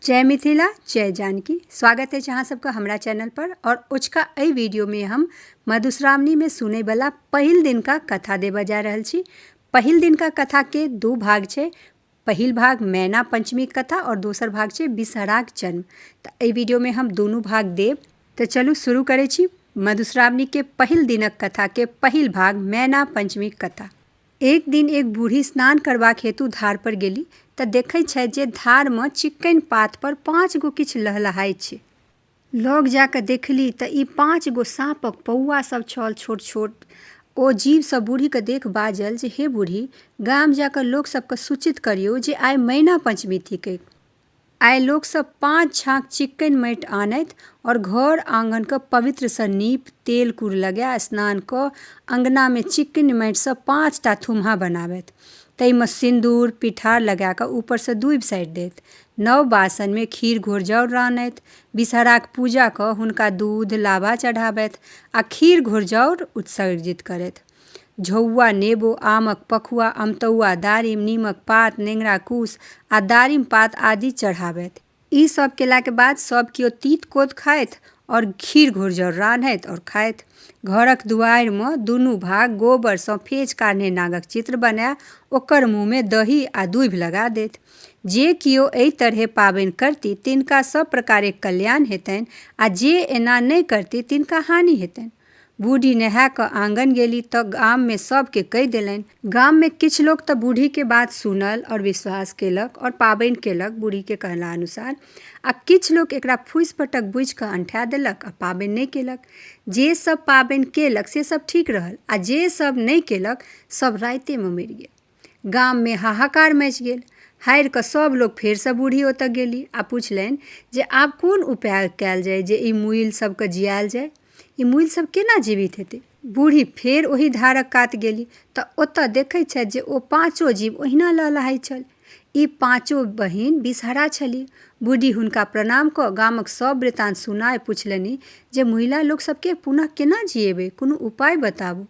जय मिथिला जय जानकी। स्वागत है जहाँ सबका हमारा चैनल पर। और उचका एहि वीडियो में हम मधुश्रावणी में सुने वाला पहिल दिन का कथा देवा जा रहल छी। पहिल दिन का कथा के दो भाग छे। पहिल भाग मैना पंचमी कथा और दोसर भाग छे बिषहराक जन्म। तो एहि वीडियो में हम दोनों भाग देव। तो चलू शुरू करे छी मधुश्रावणी के पहिल दिनक कथा के पहिल भाग मैना पंचमी कथा। एक दिन एक बूढ़ी स्नान करबाक हेतु धार पर गेली तऽ देखै छै जे धार में चिक्कन पात पर 5 गो किछ लहलहाय छै। लग जाके देखली तऽ ई 5 गो साँपक पौआ सब छल छोट छोट। ओ जीव सब बूढ़ी के देख बाजल जे हे बूढ़ी, गाम जाकर लोक सबके सूचित करियो जे आइ मैना पंचमी थिकै। आइ लोक सब 5 झाँक चिक्कन माटि आनैत और घर आंगन के पवित्र सँ नीप तेल कूर लगा स्नान क अंगना में चिक्कन माटि सँ 5टा थुम्हा बनाबैत। तई में सिंदूर पिठार लगा कर ऊपर से दूब साइड देत। नव बासन में खीर घोरजाउर रानैत। बिषहराक पूजा क हुनका दूध लावा चढ़ाबैत आ खीर घोरजाउर उत्सर्जित करैत। झौआ नेबो आमक पखुआ अमतौआ दारिम नीमक पात नेंगरा कूस आ दारिम पात आदि चढ़ाबैत। ई सब केला के बाद सब कियो तीत कोद खाइत और खीर घोरजाउर रान्हैत और खाइत। घरक दुआरि में दुनू भाग गोबर सँ फेज काढ़ने नागक चित्र बना ओकर मुँह में दही आ दूब लगा देत। जे कियो एहि तरहे पाबनि करती तिनका सब प्रकारक कल्याण हेतनि आ जे एना नहि करती तिनका हानि हेतनि। बूढ़ी नहा क आंगन गेली तऽ गाम में सबके कहि देलनि। गाम में किछ लोग तऽ बूढ़ी के बात सुनल और विश्वास केलक और पाबनि केलक बूढ़ी के कहला अनुसार। आ किछ लोग एकरा फूस पटक बुझि कऽ अंठा देलक आ पाबनि नहीं केलक। जे सब पाबनि केलक से सब ठीक रहल आ जे सब नहीं केलक सब राइते में मरि गेल। गाम में हाहाकार मचि गेल। हारि कऽ सब लोग फेर सँ बूढ़ी ओतऽ गेली आ पुछलनि जे आब कोन उपाय कयल जाय जे ई मुइल सबके जियाल जाय। ई मुइल सब केना जीवित हेतै। बूढ़ी फेर ओही धारक कात गेली तऽ ओतऽ देखै छै जे ओ 5 जीव ओहिना लहलहाय छल। ई 5 बहिन बिषहरा छली। बूढ़ी हुनका प्रणाम कऽ गामक सब वृतांत सुनाय पुछलनि जे मुइला लोक सबके पुनः केना जियेबै, कोनो उपाय बताबू।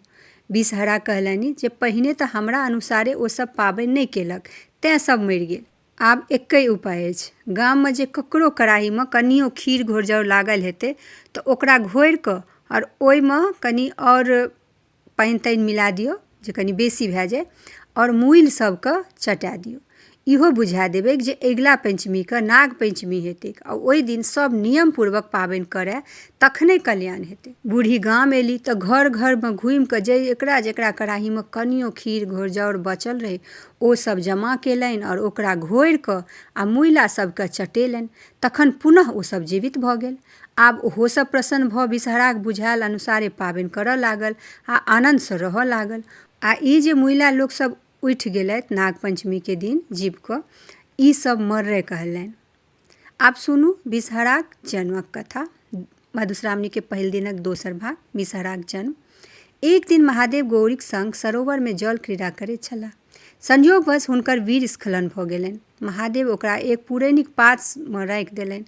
बिषहरा कहलनि जे पहिने तऽ हमरा अनुसारे ओ सब पाबनि नहीं केलक तें सब मरि गेल। आब एकै उपाय अछि। गाम में जे ककरो कड़ाही में कनियो खीर घोरजाउर लागल हेतै तऽ ओकरा घोरि कऽ और ओहि में कनी और पानि तानि मिला दियौ जे कनी बेसी भए जाय और मुइल सबके चटा दियौ। इहो बुझा देबै जे अगिला पंचमी के नाग पंचमी हेतै आ ओहि दिन सब नियम पूर्वक पाबनि करे तखने कल्याण हेतै। बूढ़ी गाम एली तऽ घर घर में घुमि कऽ जेकरा जेकरा कड़ाही में कनियो खीर घोरजाउर बचल रहे ओ सब जमा केलनि और ओकरा घोरि कऽ आ मुइला सबके चटेलनि। तखन पुनः ओ सब जीवित भऽ गेल। आब ओहो सब प्रसन्न भऽ बिषहराक बुझायल अनुसारे पाबनि करऽ लागल आ आनंद सँ रहऽ लागल। आ ई जे मुइला लोक सब उठि गेलथि नाग पंचमी के दिन जीव कऽ ई सब मर्रे कहलनि। आब सुनू बिषहराक जन्मक कथा। मधुश्रावणी के पहिल दिनक दोसर भाग बिषहराक जन्म। एक दिन महादेव गौरीक संग सरोवर में जल क्रीड़ा करैत छलाह। संयोगवश हुनकर वीर स्खलन भऽ गेलनि। महादेव ओकरा एक पुरैनिक पात में राखि देलनि।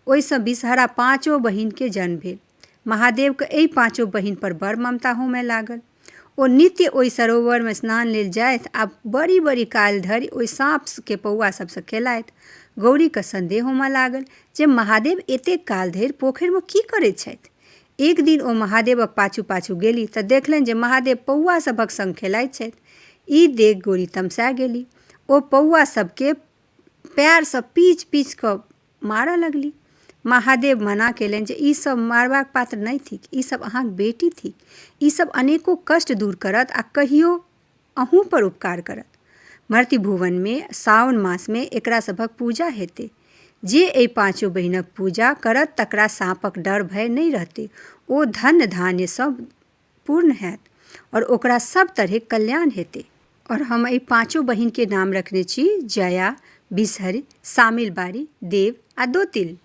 ओहिसँ बिषहरा 5 बहिन के जन्म भेल। महादेव के एहि 5 बहिन पर बड़ ममता होमय लागल। ओ नित्य ओहि सरोवर में स्नान लेल जाइत आ बड़ी बड़ी काल धरि ओहि साँप के पौआ सबसँ खेलाइत। गौरी के संदेह होमय लागल जे महादेव एतेक काल धरि पोखरि में की करैत छथि। एक दिन ओ महादेवक पाछू पाछू गेली तऽ देखलनि जे महादेव पौआ सभक संग खेलाइत छथि। ई देख गौरी तमसा गेली। ओ पौआ सबके पैर सँ पीच पीच कऽ मारऽ लगली। महादेव मना केलनि जे ई सब मारबाक पात्र नहीं थिक, ई सब अहाँक बेटी थिक। ई सब अनेको कष्ट दूर करत आ कहियो अहूँ पर उपकार करत। मर्त्य भुवन में सावन मास में एकरा सभक पूजा हेतै। जे एहि 5 बहिनक पूजा करत तकरा साँपक डर भय नहीं रहतै। ओ धन धान्य सब पूर्ण हैत और ओकरा सब तरह कल्याण हेतै। और हम एहि 5 बहिन के नाम रखने छी जया, बिषहरी, सामिलबारी, देव आ दोतिल।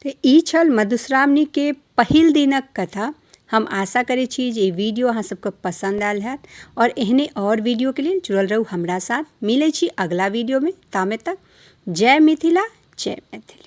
तो ई छल मधुश्रावणी के पहिल दिनक कथा। हम आशा करै छी जे वीडियो अहाँ सबके पसंद आयल हैत और एहने और वीडियो के लिए जुड़ल रहू हमरा साथ। मिलै छी अगला वीडियो में। तामे तक जय मिथिला जय मैथिली।